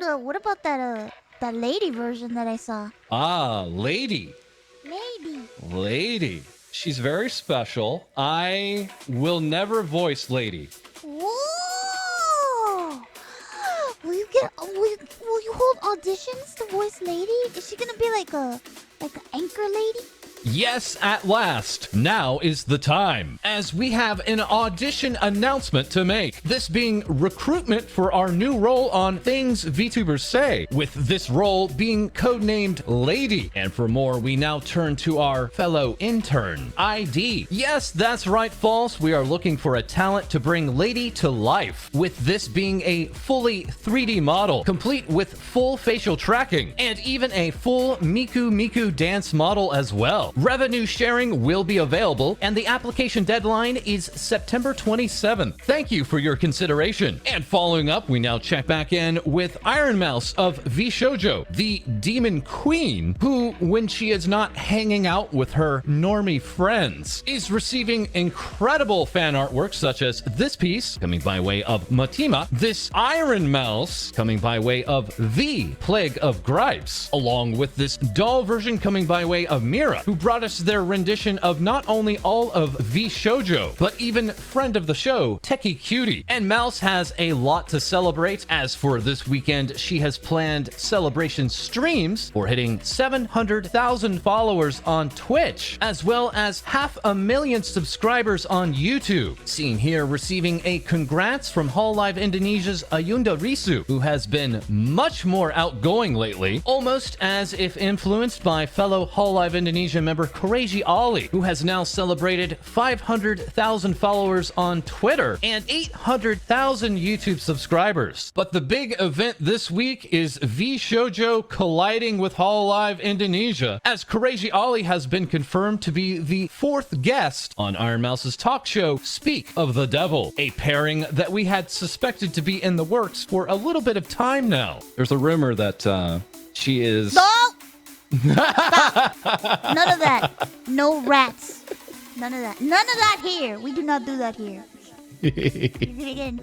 about that lady version that I saw? Ah, Lady. Lady. She's very special. I will never voice Lady. Whoa! Will you hold auditions to voice Lady? Is she gonna be like an anchor lady? Yes, at last. Now is the time, as we have an audition announcement to make. This being recruitment for our new role on Things Vtubers Say, with this role being codenamed Lady. And for more, we now turn to our fellow intern, ID. Yes, that's right, False. We are looking for a talent to bring Lady to life, with this being a fully 3D model, complete with full facial tracking, and even a full Miku Miku dance model as well. Revenue sharing will be available, and the application deadline is September 27th. Thank you for your consideration. And following up, we now check back in with ironmouse of Vshojo, the demon queen, who, when she is not hanging out with her normie friends, is receiving incredible fan artwork such as this piece, coming by way of Matima, this iron mouse, coming by way of the Plague of Gripes, along with this doll version coming by way of Mira, who brought us their rendition of not only all of Vshojo, but even friend of the show, Techie Cutie. And Mouse has a lot to celebrate, as for this weekend, she has planned celebration streams for hitting 700,000 followers on Twitch, as well as 500,000 subscribers on YouTube. Seen here receiving a congrats from Hololive Indonesia's Ayunda Risu, who has been much more outgoing lately, almost as if influenced by fellow Hololive Indonesia member Kureiji Ollie, who has now celebrated 500,000 followers on Twitter and 800,000 YouTube subscribers. But the big event this week is Vshojo colliding with Hololive Indonesia, as Kureiji Ollie has been confirmed to be the 4th guest on Iron Mouse's talk show Speak of the Devil, a pairing that we had suspected to be in the works for a little bit of time now. There's a rumor that she is... No! Stop. None of that. No rats. None of that. None of that here. We do not do that here. You're gonna get in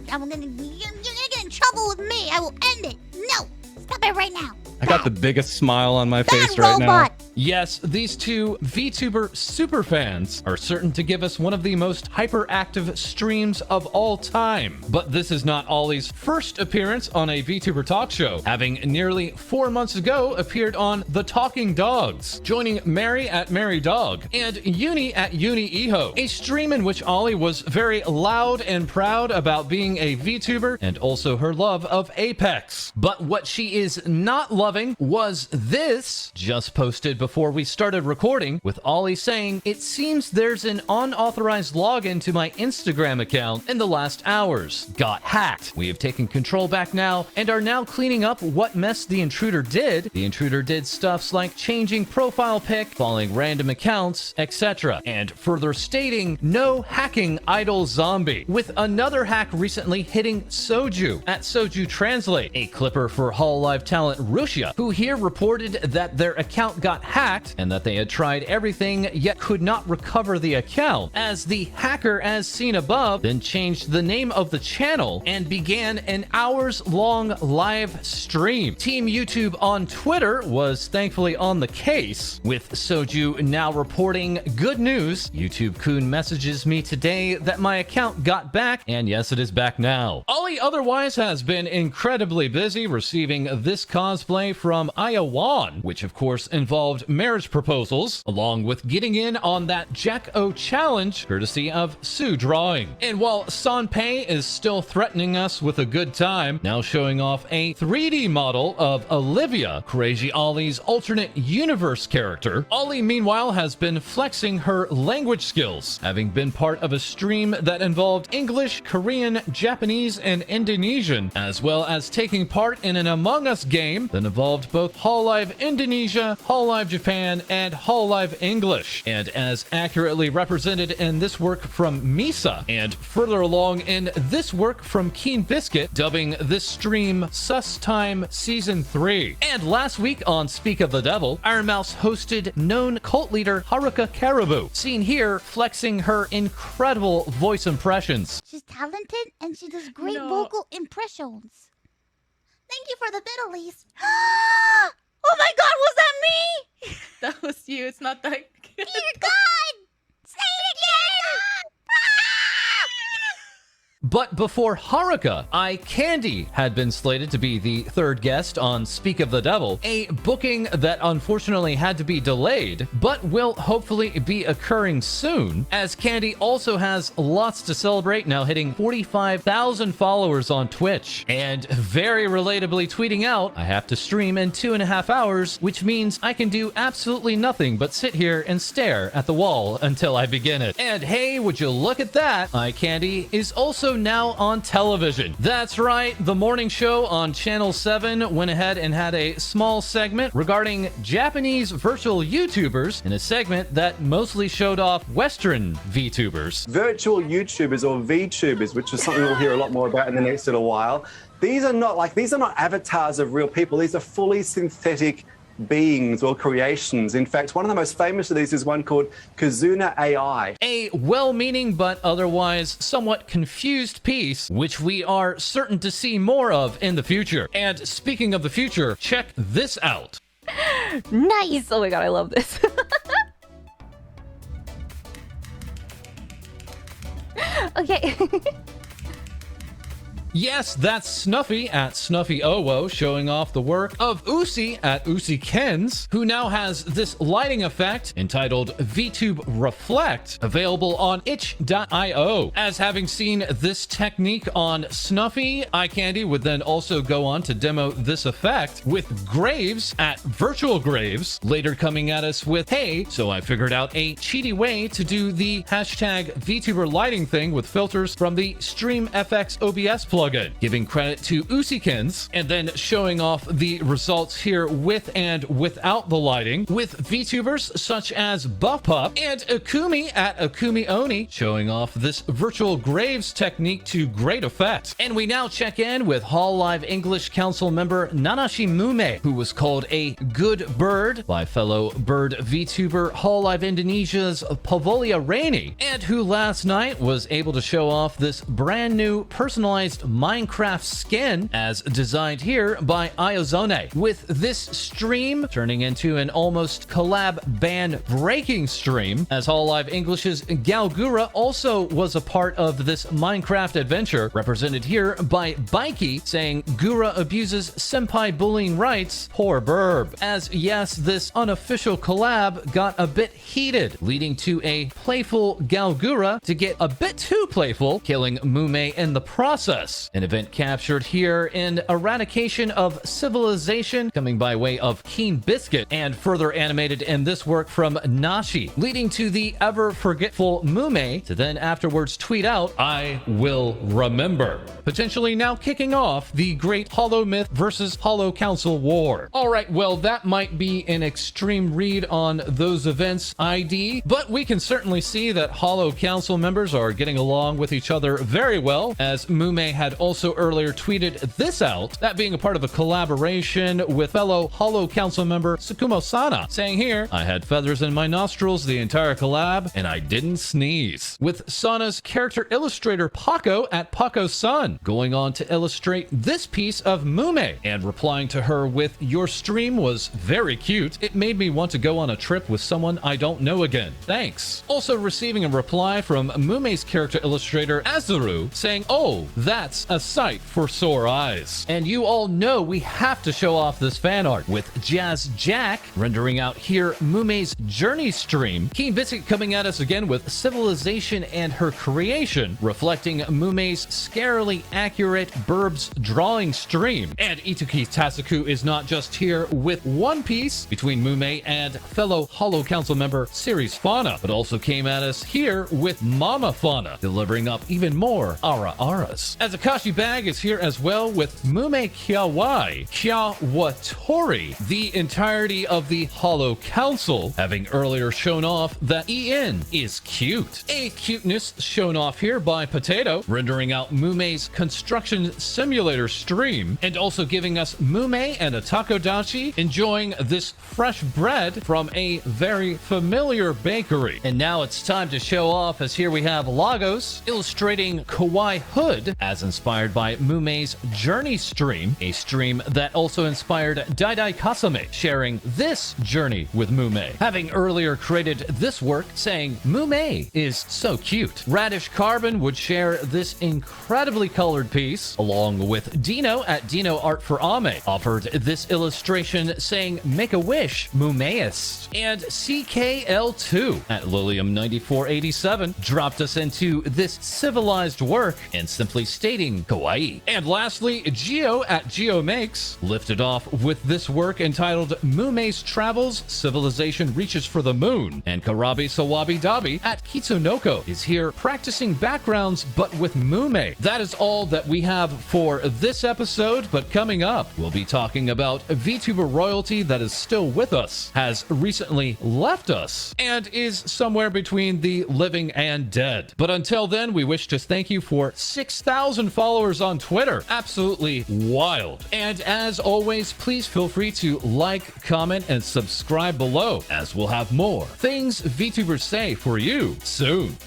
trouble with me. I will end it. No. Stop it right now. I got the biggest smile on my face right now. Yes, these two VTuber superfans are certain to give us one of the most hyperactive streams of all time. But this is not Ollie's first appearance on a VTuber talk show, having nearly 4 months ago appeared on The Talking Dogs, joining Mary at Mary Dog and Uni at Uni Iho, a stream in which Ollie was very loud and proud about being a VTuber and also her love of Apex. But what she is not loving was this, just posted before we started recording, with Ollie saying, "It seems there's an unauthorized login to my Instagram account in the last hours. Got hacked. We have taken control back now and are now cleaning up what mess the intruder did. The intruder did stuffs like changing profile pic, following random accounts, etc." And further stating, "No hacking idol zombie," with another hack recently hitting Soju at Soju Translate, a clipper for Hololive talent Rushia, who here reported that their account got hacked and that they had tried everything yet could not recover the account, as the hacker, as seen above, then changed the name of the channel and began an hours-long live stream. Team YouTube on Twitter was thankfully on the case, with Soju now reporting good news. YouTube-kun messages me today that my account got back, and yes, it is back now. Ollie otherwise has been incredibly busy receiving this cosplay from Ayawan, which of course involved marriage proposals, along with getting in on that Jack-O challenge, courtesy of Sue Drawing. And while Sanpei is still threatening us with a good time, now showing off a 3D model of Olivia, Kureiji Ollie's alternate universe character, Ollie meanwhile has been flexing her language skills, having been part of a stream that involved English, Korean, Japanese, and Indonesian, as well as taking part in an Among Us game that involved both Hololive Indonesia, Hololive Japan, and Hololive English, and as accurately represented in this work from Misa, and further along in this work from Keen Biscuit, dubbing this stream Sus Time Season 3. And last week on Speak of the Devil, Iron Mouse hosted known cult leader Haruka Caribou, seen here flexing her incredible voice impressions. She's talented and she does great vocal impressions. Thank you for the bit, Elise. Oh my God, was that me? That was you. It's not that good. Dear God! Say it again! But before Haruka, Eye Candy had been slated to be the third guest on Speak of the Devil, a booking that unfortunately had to be delayed, but will hopefully be occurring soon, as Candy also has lots to celebrate, now hitting 45,000 followers on Twitch, and very relatably tweeting out, I have to stream in 2.5 hours, which means I can do absolutely nothing but sit here and stare at the wall until I begin it. And hey, would you look at that, Eye Candy is also now on television. That's right, the morning show on Channel 7 went ahead and had a small segment regarding Japanese virtual YouTubers in a segment that mostly showed off Western VTubers. Virtual YouTubers or VTubers, which is something we'll hear a lot more about in the next little while. These are not avatars of real people. These are fully synthetic beings or creations. In fact, one of the most famous of these is one called Kazuna AI. A well-meaning but otherwise somewhat confused piece, which we are certain to see more of in the future. And speaking of the future, check this out. Nice! Oh my god, I love this. Okay. Yes, that's Snuffy at Snuffy Owo showing off the work of Usi at Usi Kens, who now has this lighting effect entitled VTube Reflect, available on itch.io. As having seen this technique on Snuffy, Eye Candy would then also go on to demo this effect with Graves at Virtual Graves, later coming at us with, hey, so I figured out a cheaty way to do the hashtag VTuber lighting thing with filters from the StreamFX OBS plugin, giving credit to Usikens, and then showing off the results here with and without the lighting, with VTubers such as Buff Pup and Akumi at Akumi Oni, showing off this virtual graves technique to great effect. And we now check in with Hololive English Council member Nanashi Mumei, who was called a good bird by fellow bird VTuber Hololive Indonesia's Pavolia Rainey, and who last night was able to show off this brand new personalized Minecraft skin as designed here by Iozone, with this stream turning into an almost collab ban breaking stream, as Hololive English's Gawr Gura also was a part of this Minecraft adventure, represented here by Bikey saying Gura abuses senpai bullying rights, poor burb. As yes, this unofficial collab got a bit heated, leading to a playful Gawr Gura to get a bit too playful, killing Mumei in the process. An event captured here in Eradication of Civilization, coming by way of Keen Biscuit, and further animated in this work from Nashi, leading to the ever-forgetful Mumei to then afterwards tweet out, I will remember, potentially now kicking off the great Holo Myth versus Holo Council war. Alright, well, that might be an extreme read on those events ID, but we can certainly see that Holo Council members are getting along with each other very well, as Mumei had also earlier tweeted this out, that being a part of a collaboration with fellow Holo Council member Tsukumo-sana, saying here, I had feathers in my nostrils the entire collab, and I didn't sneeze. With Sana's character illustrator Paco at Paco-san going on to illustrate this piece of Mumei, and replying to her with, your stream was very cute. It made me want to go on a trip with someone I don't know again. Thanks. Also receiving a reply from Mumei's character illustrator Azuru saying, oh, that's a sight for sore eyes. And you all know we have to show off this fan art with Jazz Jack rendering out here Mumei's journey stream. Keen Biscuit coming at us again with Civilization and her creation, reflecting Mumei's scarily accurate Burbs drawing stream. And Ituki Tasaku is not just here with one piece between Mumei and fellow Holo Council member Series Fauna, but also came at us here with Mama Fauna, delivering up even more Ara-Aras. As Akashi Bag is here as well with Mumei Kiawai, Kiawatori, the entirety of the Holo Council, having earlier shown off that En is cute. A cuteness shown off here by Potato, rendering out Mumei's construction simulator stream, and also giving us Mumei and a takodachi enjoying this fresh bread from a very familiar bakery. And now it's time to show off, as here we have Lagos illustrating Kawaii Hood, as inspired inspired by Mumei's Journey stream, a stream that also inspired Daidai Kasame, sharing this journey with Mumei, having earlier created this work saying, "Mumei is so cute." Radish Carbon would share this incredibly colored piece, along with Dino at Dino Art for Ame, offered this illustration saying, "Make a wish, Mumeist." And CKL2 at Lilium9487 dropped us into this civilized work and simply stating, "Kawaii." And lastly, Geo at Geo Makes lifted off with this work entitled Mumei's Travels, Civilization Reaches for the Moon. And Karabi Sawabi Dabi at Kitsunoko is here practicing backgrounds but with Mumei. That is all that we have for this episode, but coming up, we'll be talking about VTuber royalty that is still with us, has recently left us, and is somewhere between the living and dead. But until then, we wish to thank you for 6,000 followers on Twitter. Absolutely wild. And as always, please feel free to like, comment, and subscribe below, as we'll have more Things VTubers Say for you soon.